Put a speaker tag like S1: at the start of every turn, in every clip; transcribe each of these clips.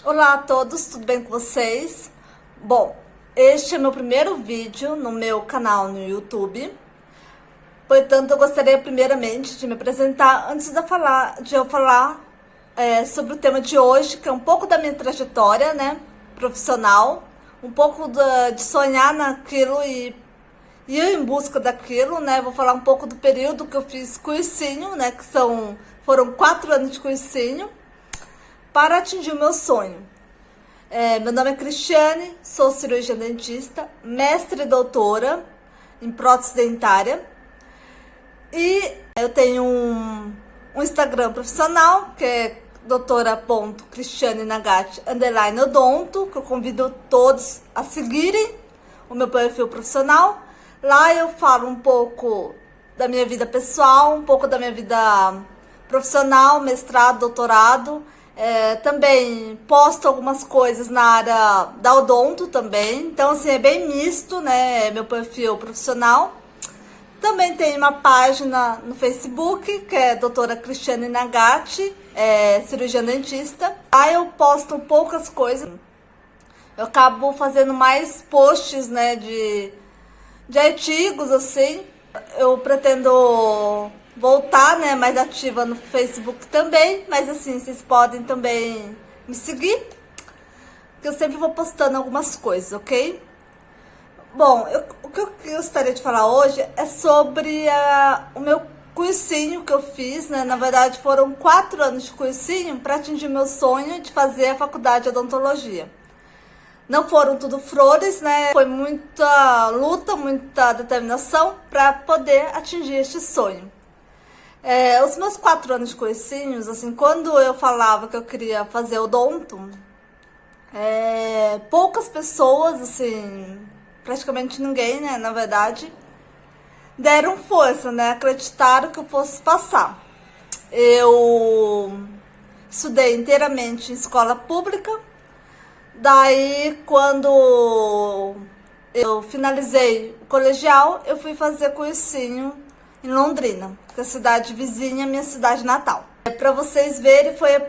S1: Olá a todos, tudo bem com vocês? Bom, este é meu primeiro vídeo no meu canal no YouTube. Portanto, eu gostaria primeiramente de me apresentar antes de eu falar sobre o tema de hoje, que é um pouco da minha trajetória, né, profissional, um pouco de sonhar naquilo e ir em busca daquilo, né? Vou falar um pouco do período que eu fiz cursinho, né, que foram 4 anos de cursinho para atingir o meu sonho. Meu nome é Cristiane, sou cirurgiã dentista, mestre e doutora em prótese dentária. E eu tenho um Instagram profissional, que é doutora.cristiane_odonto, que eu convido todos a seguirem o meu perfil profissional. Lá eu falo um pouco da minha vida pessoal, um pouco da minha vida profissional, mestrado, doutorado. Também posto algumas coisas na área da odonto também. Então, assim, é bem misto, né? Meu perfil profissional. Também tem uma página no Facebook, que é doutora Cristiane Nagati, cirurgiã dentista. Lá eu posto poucas coisas. Eu acabo fazendo mais posts, né, de artigos, assim. Eu pretendo voltar, né, mais ativa no Facebook também, mas assim, vocês podem também me seguir, que eu sempre vou postando algumas coisas, ok? Bom, o que eu gostaria de falar hoje é sobre o meu cursinho que eu fiz, né? Na verdade, foram 4 anos de cursinho para atingir meu sonho de fazer a faculdade de odontologia. Não foram tudo flores, né? Foi muita luta, muita determinação para poder atingir este sonho. Os meus 4 anos de cursinhos, assim, quando eu falava que eu queria fazer odonto, poucas pessoas, assim, praticamente ninguém, né, na verdade, deram força, né, acreditaram que eu fosse passar. Eu estudei inteiramente em escola pública. Daí, quando eu finalizei o colegial, eu fui fazer cursinho em Londrina, que é a cidade vizinha, minha cidade natal. Para vocês verem, foi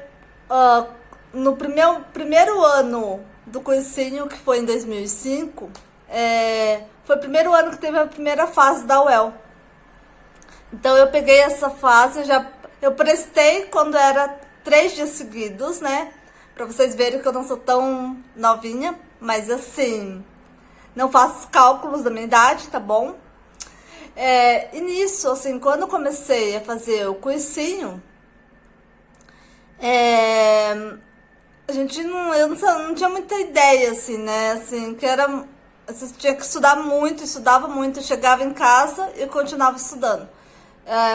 S1: no primeiro ano do cursinho, que foi em 2005, foi o primeiro ano que teve a primeira fase da UEL. Então eu peguei essa fase, eu prestei quando era 3 dias seguidos, né? Pra vocês verem que eu não sou tão novinha, mas assim, não faço cálculos da minha idade, tá bom? E nisso, assim, quando eu comecei a fazer o cursinho, eu não tinha muita ideia, assim, né? Assim, que era. Você tinha que estudar muito, estudava muito, eu chegava em casa e continuava estudando.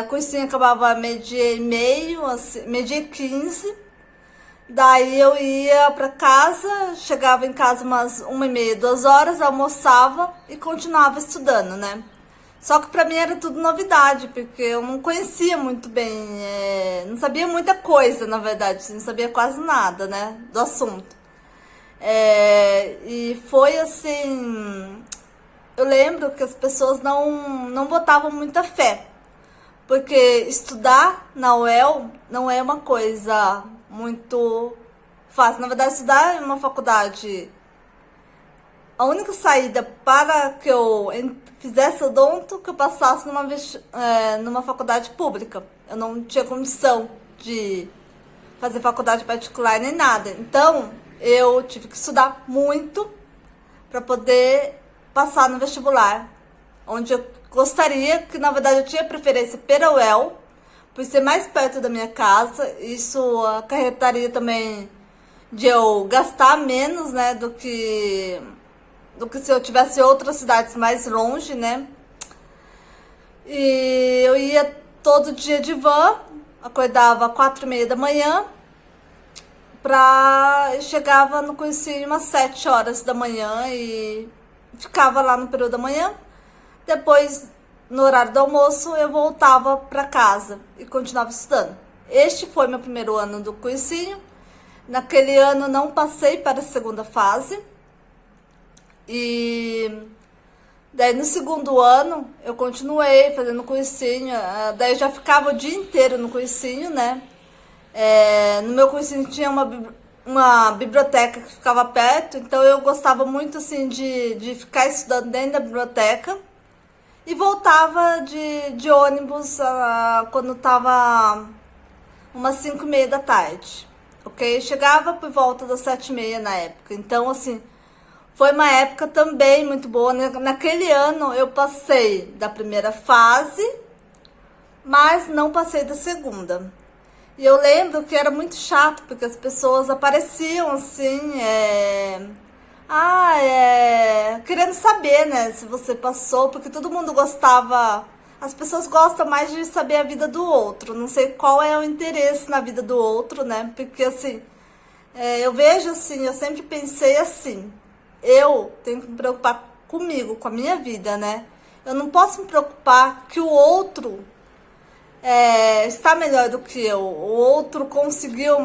S1: O cursinho acabava meio-dia e meio, assim, meio-dia e 15. Daí eu ia pra casa, chegava em casa umas 1h30, 2 horas, almoçava e continuava estudando, né? Só que pra mim era tudo novidade, porque eu não conhecia muito bem, não sabia muita coisa, na verdade, não sabia quase nada, né, do assunto. E foi assim, eu lembro que as pessoas não botavam muita fé, porque estudar na UEL não é uma coisa muito fácil. Na verdade, estudar em uma faculdade, a única saída para que eu fizesse odonto, que eu passasse numa faculdade pública. Eu não tinha condição de fazer faculdade particular nem nada. Então, eu tive que estudar muito para poder passar no vestibular, onde eu gostaria, que na verdade eu tinha preferência pela UEL, por ser mais perto da minha casa. Isso acarretaria também de eu gastar menos, né, do que se eu tivesse outras cidades mais longe, né? E eu ia todo dia de van, acordava 4h30 da manhã, chegava no cursinho umas 7 horas da manhã e ficava lá no período da manhã. Depois, no horário do almoço, eu voltava para casa e continuava estudando. Este foi meu primeiro ano do cursinho. Naquele ano não passei para a segunda fase. E daí no segundo ano eu continuei fazendo cursinho. Daí eu já ficava o dia inteiro no cursinho, né? No meu cursinho tinha uma biblioteca que ficava perto, então eu gostava muito assim de ficar estudando dentro da biblioteca e voltava de ônibus quando tava umas 5:30 da tarde, ok? Chegava por volta das 7:30 na época, então assim, foi uma época também muito boa. Naquele ano eu passei da primeira fase, mas não passei da segunda. E eu lembro que era muito chato, porque as pessoas apareciam assim, querendo saber, né, se você passou, porque todo mundo gostava. As pessoas gostam mais de saber a vida do outro. Não sei qual é o interesse na vida do outro, né? Porque assim, eu vejo assim, eu sempre pensei assim, eu tenho que me preocupar comigo, com a minha vida, né? Eu não posso me preocupar que o outro está melhor do que eu, o outro conseguiu.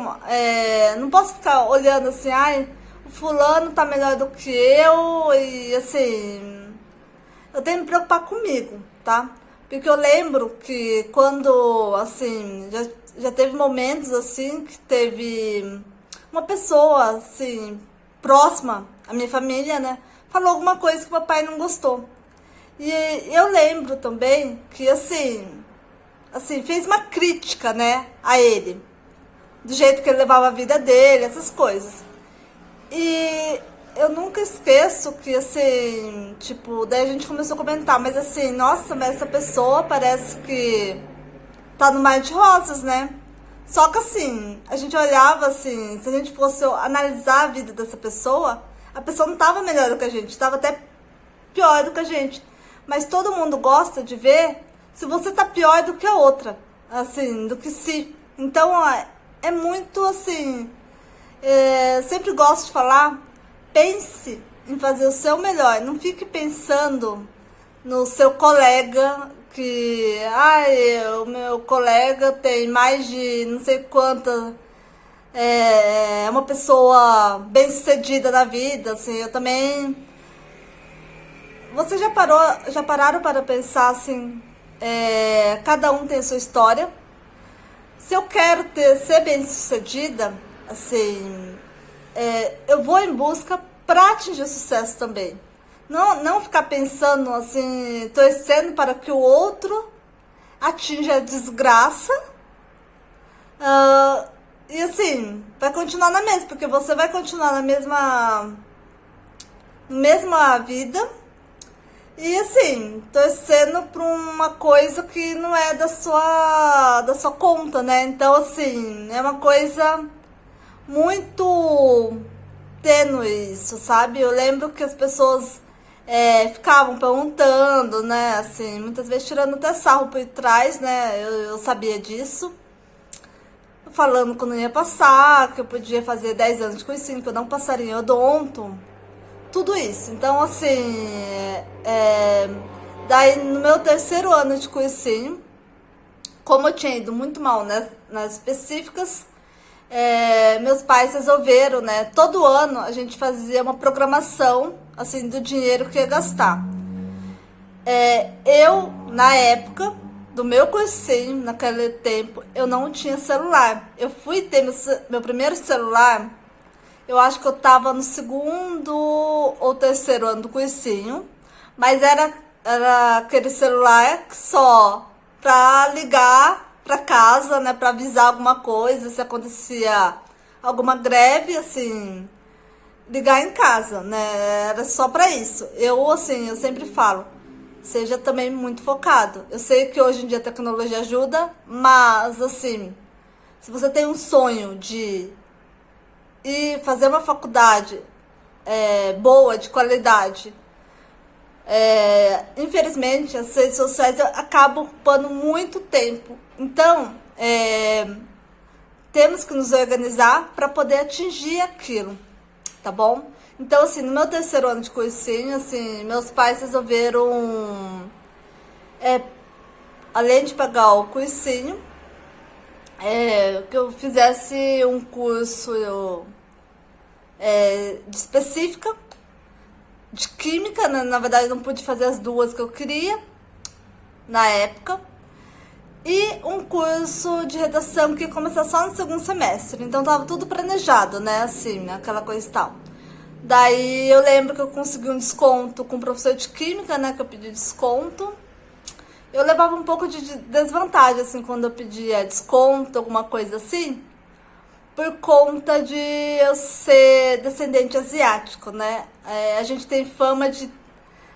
S1: Não posso ficar olhando assim, ai, o fulano tá melhor do que eu, e assim, eu tenho que me preocupar comigo, tá? Porque eu lembro que quando, assim, já teve momentos assim que teve uma pessoa, assim, próxima à minha família, né? Falou alguma coisa que o papai não gostou. E eu lembro também que, assim, fez uma crítica, né, a ele. Do jeito que ele levava a vida dele, essas coisas. E eu nunca esqueço que, assim, tipo, daí a gente começou a comentar, mas assim, nossa, mas essa pessoa parece que tá no mar de rosas, né? Só que assim, a gente olhava assim, se a gente fosse analisar a vida dessa pessoa, a pessoa não tava melhor do que a gente, tava até pior do que a gente. Mas todo mundo gosta de ver se você tá pior do que a outra, assim, do que si. Então, é muito assim, sempre gosto de falar, pense em fazer o seu melhor, não fique pensando no seu colega, que o meu colega tem mais de não sei quanta, é uma pessoa bem sucedida na vida, assim, eu também. Você já pararam para pensar assim, cada um tem a sua história. Se eu quero ser bem sucedida, assim, eu vou em busca para atingir o sucesso também. Não ficar pensando assim, torcendo para que o outro atinja a desgraça. E assim, vai continuar na mesma, porque você vai continuar na mesma vida. E assim, torcendo pra uma coisa que não é da sua conta, né? Então, assim, é uma coisa muito tênue isso, sabe? Eu lembro que as pessoas ficavam perguntando, né? Assim, muitas vezes tirando até sarro por trás, né? Eu sabia disso. Falando que eu não ia passar, que eu podia fazer 10 anos de cursinho, que eu não passaria em odonto. Tudo isso. Então, assim, daí no meu terceiro ano de cursinho, como eu tinha ido muito mal nas específicas, meus pais resolveram, né? Todo ano a gente fazia uma programação, assim, do dinheiro que ia gastar. Eu, na época do meu cursinho, naquele tempo, eu não tinha celular. Eu fui ter meu primeiro celular. Eu acho que eu tava no segundo ou terceiro ano do cursinho, mas era aquele celular que só pra ligar pra casa, né, pra avisar alguma coisa, se acontecia alguma greve, assim, ligar em casa, né, era só pra isso. Eu sempre falo, seja também muito focado. Eu sei que hoje em dia a tecnologia ajuda, mas, assim, se você tem um sonho de e fazer uma faculdade boa, de qualidade, infelizmente as redes sociais acabam ocupando muito tempo. Então, temos que nos organizar para poder atingir aquilo, tá bom? Então, assim, no meu terceiro ano de cursinho, assim, meus pais resolveram, além de pagar o cursinho, que eu fizesse um curso de específica, de química, né? Na verdade, eu não pude fazer as duas que eu queria na época. e um curso de redação que ia começar só no segundo semestre. Então tava tudo planejado, né? Assim, aquela coisa e tal. Daí eu lembro que eu consegui um desconto com o professor de química, né? Que eu pedi desconto. Eu levava um pouco de desvantagem, assim, quando eu pedia desconto, alguma coisa assim, por conta de eu ser descendente asiático, né? A gente tem fama de...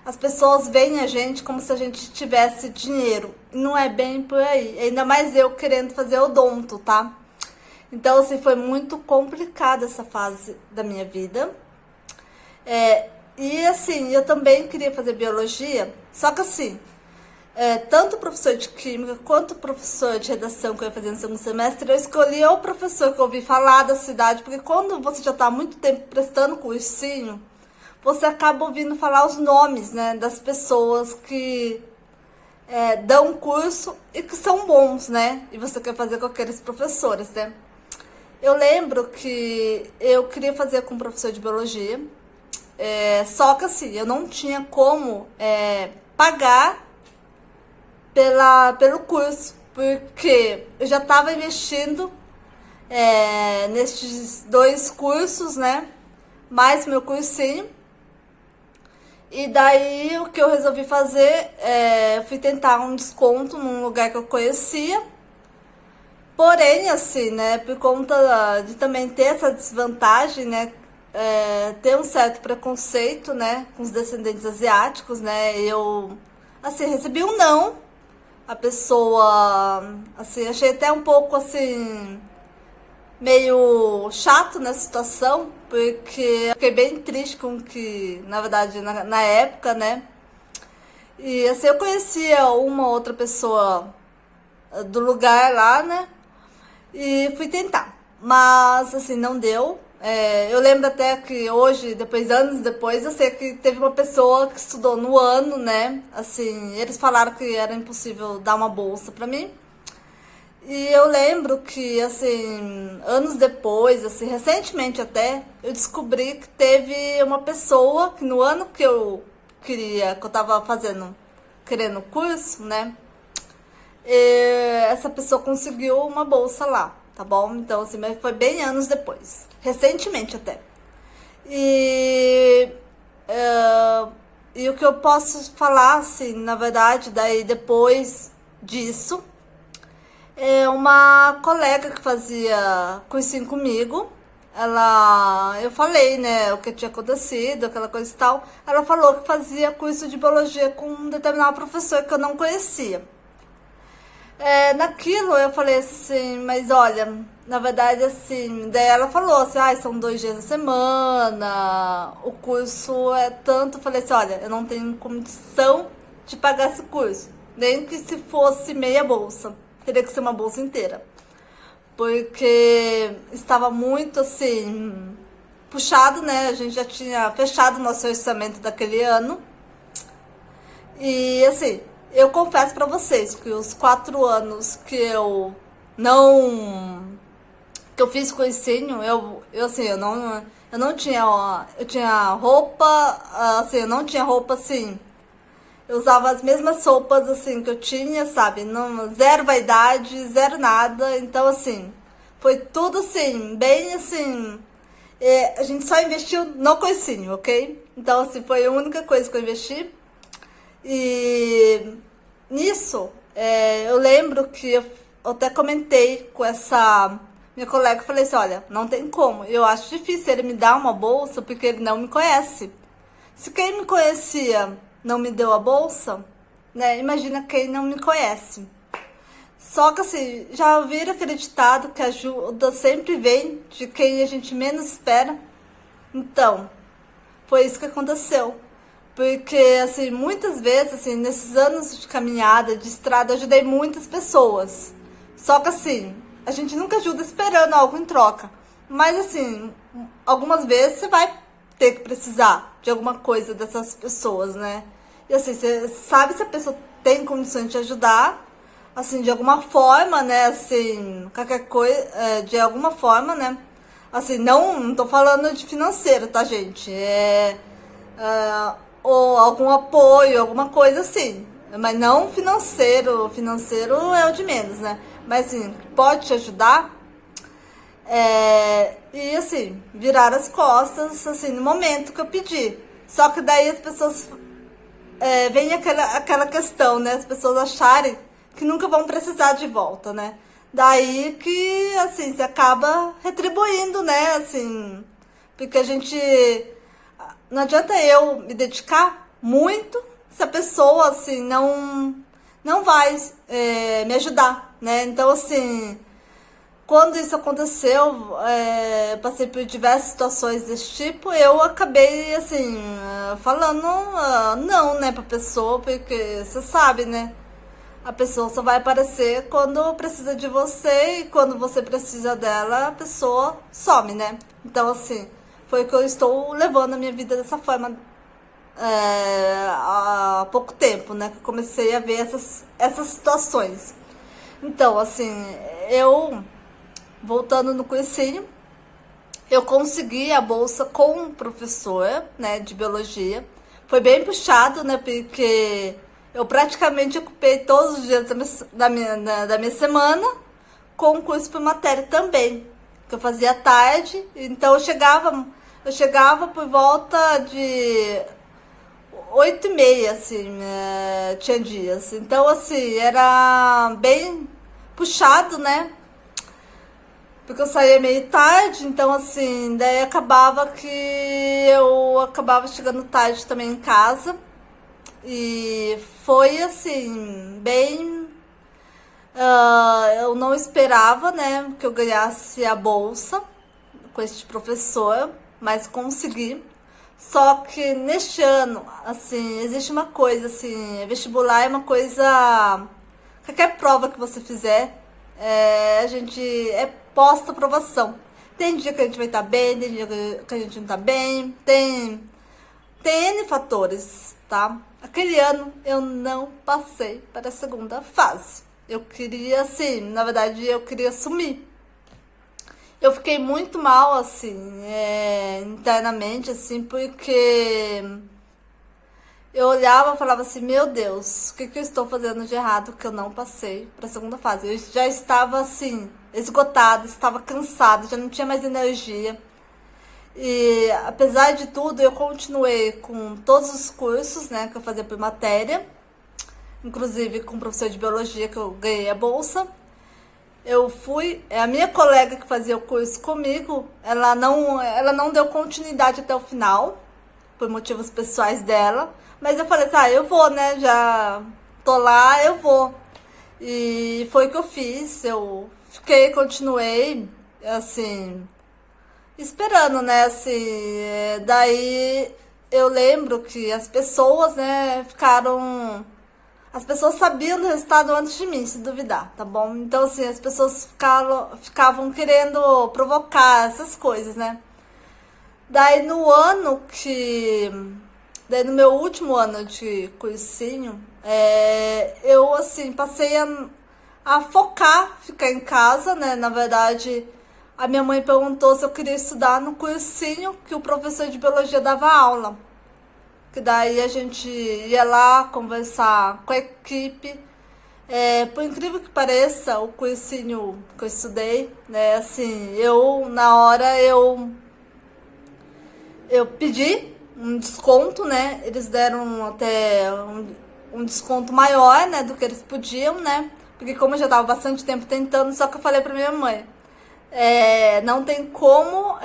S1: As pessoas veem a gente como se a gente tivesse dinheiro. E não é bem por aí. Ainda mais eu querendo fazer odonto, tá? Então, assim, foi muito complicada essa fase da minha vida. E, assim, eu também queria fazer biologia. Só que, assim, tanto o professor de química quanto o professor de redação que eu ia fazer no segundo semestre, eu escolhi o professor que eu ouvi falar da cidade. Porque quando você já está há muito tempo prestando cursinho, você acaba ouvindo falar os nomes, né, das pessoas que dão curso e que são bons, né? E você quer fazer com aqueles professores, né? Eu lembro que eu queria fazer com um professor de biologia, só que assim, eu não tinha como pagar pelo curso, porque eu já estava investindo nesses 2 cursos, né? Mais meu cursinho. E daí o que eu resolvi fazer, fui tentar um desconto num lugar que eu conhecia. Porém, assim, né, por conta de também ter essa desvantagem, né, ter um certo preconceito, né, com os descendentes asiáticos, né, eu, assim, recebi um não. A pessoa, assim, achei até um pouco, assim, meio chato nessa situação, porque eu fiquei bem triste com que, na verdade, na época, né? E assim, eu conhecia uma outra pessoa do lugar lá, né? E fui tentar, mas assim, não deu. Eu lembro até que hoje, anos depois, eu sei que teve uma pessoa que estudou no ano, né? Assim, eles falaram que era impossível dar uma bolsa pra mim. E eu lembro que, assim, anos depois, assim, recentemente até, eu descobri que teve uma pessoa que no ano que eu tava querendo o curso, né? Essa pessoa conseguiu uma bolsa lá, tá bom? Então, assim, mas foi bem anos depois, recentemente até. E o que eu posso falar, assim, na verdade, daí depois disso, uma colega que fazia cursinho comigo, eu falei, né, o que tinha acontecido, aquela coisa e tal. Ela falou que fazia curso de biologia com um determinado professor que eu não conhecia. Naquilo eu falei assim, mas olha, na verdade assim, daí ela falou assim, são 2 dias na semana, o curso é tanto. Eu falei assim, olha, eu não tenho condição de pagar esse curso, nem que se fosse meia bolsa. Teria que ser uma bolsa inteira. Porque estava muito, assim, puxado, né? A gente já tinha fechado o nosso orçamento daquele ano. E, assim, eu confesso pra vocês que os 4 anos que eu fiz cursinho, eu não tinha, eu tinha roupa, assim, eu não tinha roupa, assim... Eu usava as mesmas roupas, assim, que eu tinha, sabe? Não, zero vaidade, zero nada. Então, assim, foi tudo, assim, bem, assim... a gente só investiu no cursinho, ok? Então, assim, foi a única coisa que eu investi. E nisso, eu lembro que eu até comentei com essa minha colega. Falei assim, olha, não tem como. Eu acho difícil ele me dar uma bolsa porque ele não me conhece. Se quem me conhecia... não me deu a bolsa, né? Imagina quem não me conhece. Só que assim, já ouviram aquele ditado que a ajuda sempre vem de quem a gente menos espera? Então, foi isso que aconteceu. Porque, assim, muitas vezes, assim, nesses anos de caminhada, de estrada, eu ajudei muitas pessoas. Só que, assim, a gente nunca ajuda esperando algo em troca. Mas, assim, algumas vezes você vai ter que precisar de alguma coisa dessas pessoas, né? E assim, você sabe se a pessoa tem condições de te ajudar, assim, de alguma forma, né? Assim, qualquer coisa, de alguma forma, né? Assim, não tô falando de financeiro, tá, gente? Ou algum apoio, alguma coisa assim. Mas não financeiro, financeiro é o de menos, né? Mas assim, pode te ajudar. E assim, virar as costas, assim, no momento que eu pedi. Só que daí as pessoas vem aquela questão, né? As pessoas acharem que nunca vão precisar de volta, né? Daí que, assim, você acaba retribuindo, né? Assim, porque a gente... Não adianta eu me dedicar muito se a pessoa, assim, não vai me ajudar, né? Então, assim, quando isso aconteceu, eu passei por diversas situações desse tipo, eu acabei, assim, falando não, né, pra pessoa, porque você sabe, né? A pessoa só vai aparecer quando precisa de você e quando você precisa dela, a pessoa some, né? Então, assim, foi que eu estou levando a minha vida dessa forma há pouco tempo, né? Que eu comecei a ver essas situações. Então, assim, voltando no cursinho, eu consegui a bolsa com um professor, né, de biologia. Foi bem puxado, né, porque eu praticamente ocupei todos os dias da minha semana com curso por matéria também, que eu fazia à tarde. Então eu chegava por volta de 8h30, assim, tinha dias. Então, assim, era bem puxado, né? Porque eu saía meio tarde, então assim, daí acabava que eu acabava chegando tarde também em casa. E foi assim, bem. Eu não esperava, né, que eu ganhasse a bolsa com este professor, mas consegui. Só que neste ano, assim, existe uma coisa, assim, vestibular é uma coisa. Qualquer prova que você fizer, a gente posta aprovação. Tem dia que a gente vai estar bem, tem dia que a gente não tá bem, tem N fatores, tá? Aquele ano eu não passei para a segunda fase. Eu queria, assim, na verdade eu queria sumir. Eu fiquei muito mal, assim, internamente, assim, porque eu olhava e falava assim, meu Deus, o que eu estou fazendo de errado que eu não passei para a segunda fase? Eu já estava, assim, esgotada, estava cansada, já não tinha mais energia. E apesar de tudo, eu continuei com todos os cursos, né, que eu fazia por matéria, inclusive com o professor de biologia que eu ganhei a bolsa. Eu fui, a minha colega que fazia o curso comigo, ela não deu continuidade até o final, por motivos pessoais dela, mas eu falei assim, eu vou, né, já tô lá, eu vou. E foi o que eu fiz, eu continuei, assim, esperando, né, assim, daí eu lembro que as pessoas, né, as pessoas sabiam do resultado antes de mim, se duvidar, tá bom? Então, assim, as pessoas ficavam querendo provocar essas coisas, né? Daí no meu último ano de cursinho, eu, assim, passei a focar, ficar em casa, né? Na verdade, a minha mãe perguntou se eu queria estudar no cursinho que o professor de biologia dava aula. Que daí a gente ia lá conversar com a equipe. Por incrível que pareça, o cursinho que eu estudei, né, assim, na hora eu pedi um desconto, né, eles deram até um desconto maior, né, do que eles podiam, né, porque como eu já estava bastante tempo tentando, só que eu falei pra minha mãe, não tem como,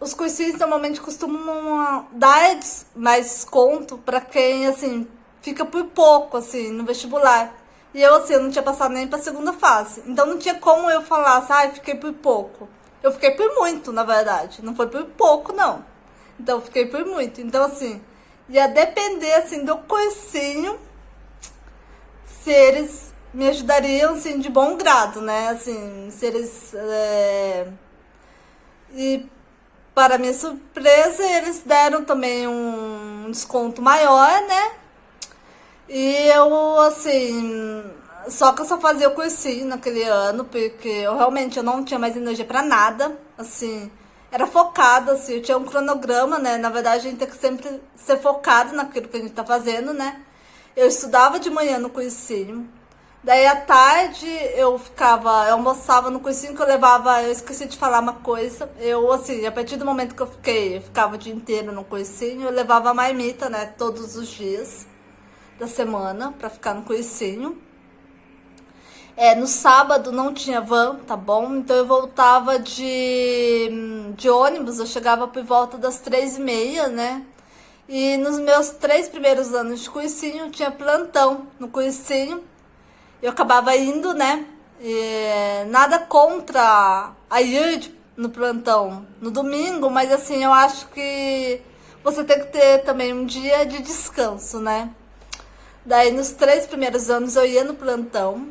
S1: os cursinhos normalmente costumam dar mais desconto pra quem, assim, fica por pouco, assim, no vestibular. E eu, assim, eu não tinha passado nem pra segunda fase. Então não tinha como eu falar, assim, fiquei por pouco. Eu fiquei por muito, na verdade. Não foi por pouco, não. Então eu fiquei por muito. Então, assim, ia depender, assim, do cursinho se eles me ajudariam, assim, de bom grado, né? Assim, se eles... E, para minha surpresa, eles deram também um desconto maior, né? E eu, assim... Só que eu só fazia o cursinho naquele ano, porque eu realmente não tinha mais energia pra nada. Assim, era focada, assim, eu tinha um cronograma, né? Na verdade, a gente tem que sempre ser focado naquilo que a gente tá fazendo, né? Eu estudava de manhã no cursinho. Daí à tarde eu almoçava no cursinho que eu esqueci de falar uma coisa. Eu, assim, a partir do momento que eu ficava o dia inteiro no cursinho, eu levava a marmita, né? Todos os dias da semana pra ficar no cursinho. No sábado não tinha van, tá bom? Então eu voltava de ônibus, eu chegava por volta das 3h30, né? E nos meus 3 primeiros anos de cursinho, tinha plantão no cursinho. Eu acabava indo, né? Nada contra a ir no plantão no domingo, mas assim, eu acho que você tem que ter também um dia de descanso, né? Daí nos 3 primeiros anos eu ia no plantão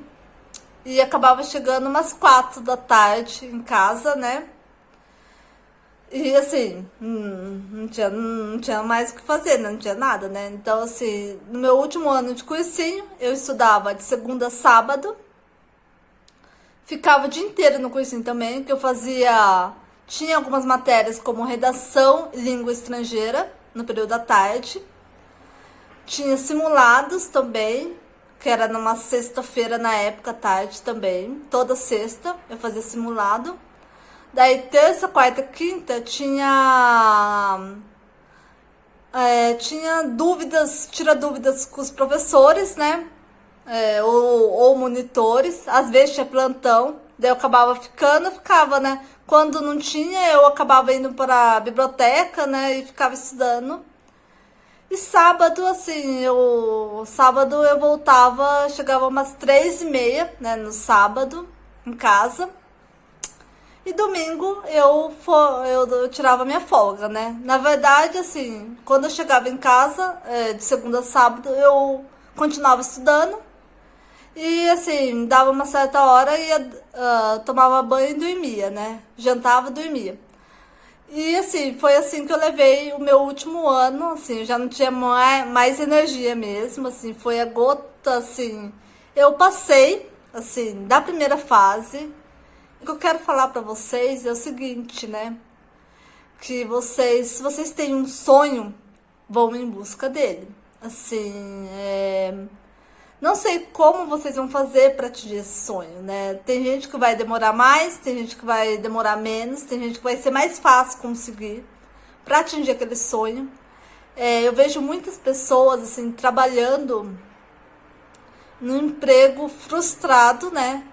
S1: e acabava chegando umas 4 da tarde em casa, né? E assim, não tinha mais o que fazer, né? Não tinha nada, né? Então, assim, no meu último ano de cursinho, eu estudava de segunda a sábado. Ficava o dia inteiro no cursinho também, que eu fazia... Tinha algumas matérias como redação e língua estrangeira, no período da tarde. Tinha simulados também, que era numa sexta-feira na época, à tarde também. Toda sexta eu fazia simulado. Daí terça, quarta, quinta tinha dúvidas, tira dúvidas com os professores, né? Ou monitores. Às vezes tinha plantão, daí eu ficava, né? Quando não tinha, eu acabava indo para a biblioteca, né? E ficava estudando. E sábado, assim, sábado eu voltava, chegava umas 3h30, né? No sábado, em casa. E domingo eu tirava minha folga, né? Na verdade, assim, quando eu chegava em casa, de segunda a sábado, eu continuava estudando. E, assim, dava uma certa hora e tomava banho e dormia, né? Jantava e dormia. E, assim, foi assim que eu levei o meu último ano, assim, eu já não tinha mais energia mesmo, assim, foi a gota, assim. Eu passei, assim, da primeira fase. O que eu quero falar pra vocês é o seguinte, né? Que se vocês têm um sonho, vão em busca dele. Assim, não sei como vocês vão fazer pra atingir esse sonho, né? Tem gente que vai demorar mais, tem gente que vai demorar menos, tem gente que vai ser mais fácil conseguir pra atingir aquele sonho. Eu vejo muitas pessoas, assim, trabalhando num emprego frustrado, né?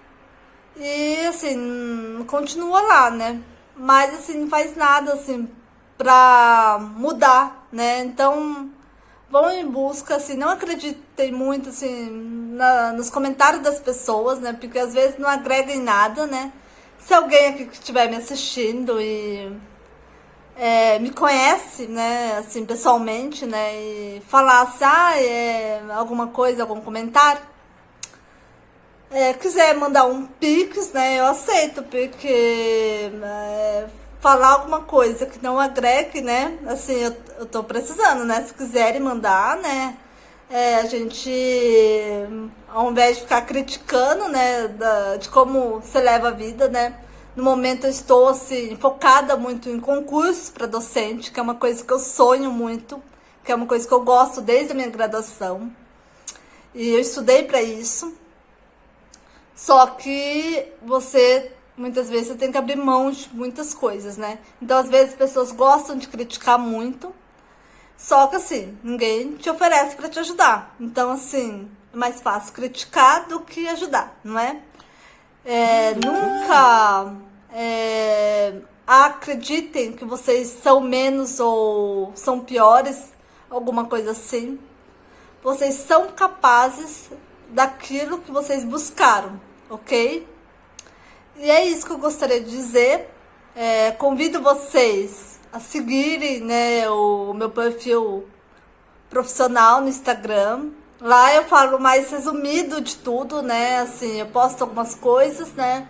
S1: E, assim, continua lá, né? Mas, assim, não faz nada, assim, pra mudar, né? Então, vão em busca, assim, não acreditem muito, assim, nos comentários das pessoas, né? Porque, às vezes, não agrega em nada, né? Se alguém aqui que estiver me assistindo e me conhece, né? Assim, pessoalmente, né? E falasse, alguma coisa, algum comentário, quiser mandar um pix, né, eu aceito, porque falar alguma coisa que não agregue, né, assim, eu tô precisando, né, se quiserem mandar, né, a gente, ao invés de ficar criticando, né, de como você leva a vida, né, no momento eu estou, assim, focada muito em concursos para docente, que é uma coisa que eu sonho muito, que é uma coisa que eu gosto desde a minha graduação, e eu estudei para isso. Só que muitas vezes, você tem que abrir mão de muitas coisas, né? Então, às vezes, as pessoas gostam de criticar muito, só que, assim, ninguém te oferece para te ajudar. Então, assim, é mais fácil criticar do que ajudar, não é? Nunca acreditem que vocês são menos ou são piores, alguma coisa assim. Vocês são capazes daquilo que vocês buscaram, ok? E é isso que eu gostaria de dizer. Convido vocês a seguirem, né, o meu perfil profissional no Instagram. Lá eu falo mais resumido de tudo, né? Assim, eu posto algumas coisas, né?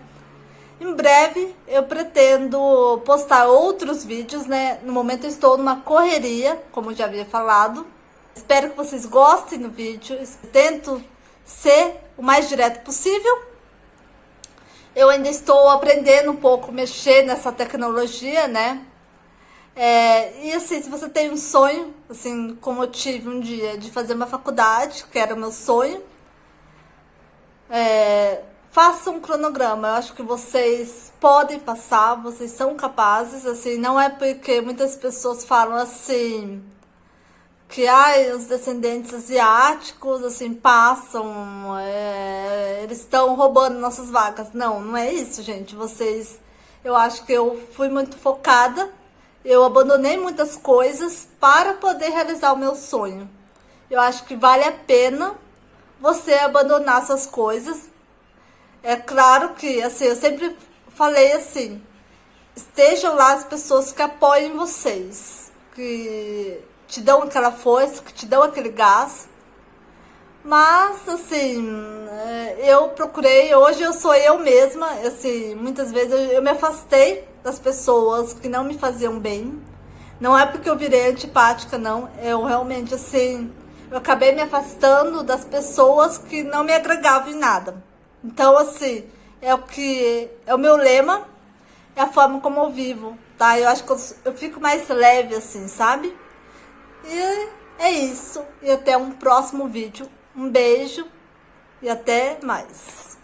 S1: Em breve eu pretendo postar outros vídeos, né? No momento eu estou numa correria, como eu já havia falado. Espero que vocês gostem do vídeo. Tento ser o mais direto possível. Eu ainda estou aprendendo um pouco mexer nessa tecnologia, né? E assim, se você tem um sonho, assim, como eu tive um dia de fazer uma faculdade, que era o meu sonho, faça um cronograma. Eu acho que vocês podem passar, vocês são capazes, assim, não é porque muitas pessoas falam assim que os descendentes asiáticos assim passam, eles estão roubando nossas vagas. Não, não é isso, gente. Eu acho que eu fui muito focada, eu abandonei muitas coisas para poder realizar o meu sonho. Eu acho que vale a pena você abandonar suas coisas. É claro que, assim, eu sempre falei assim, estejam lá as pessoas que apoiem vocês, que te dão aquela força, que te dão aquele gás. Mas, assim, eu procurei, hoje eu sou eu mesma, assim, muitas vezes eu me afastei das pessoas que não me faziam bem. Não é porque eu virei antipática, não. Eu realmente, assim, eu acabei me afastando das pessoas que não me agregavam em nada. Então, assim, é o meu lema, é a forma como eu vivo, tá? Eu acho que eu fico mais leve, assim, sabe? E é isso. E até um próximo vídeo. Um beijo e até mais.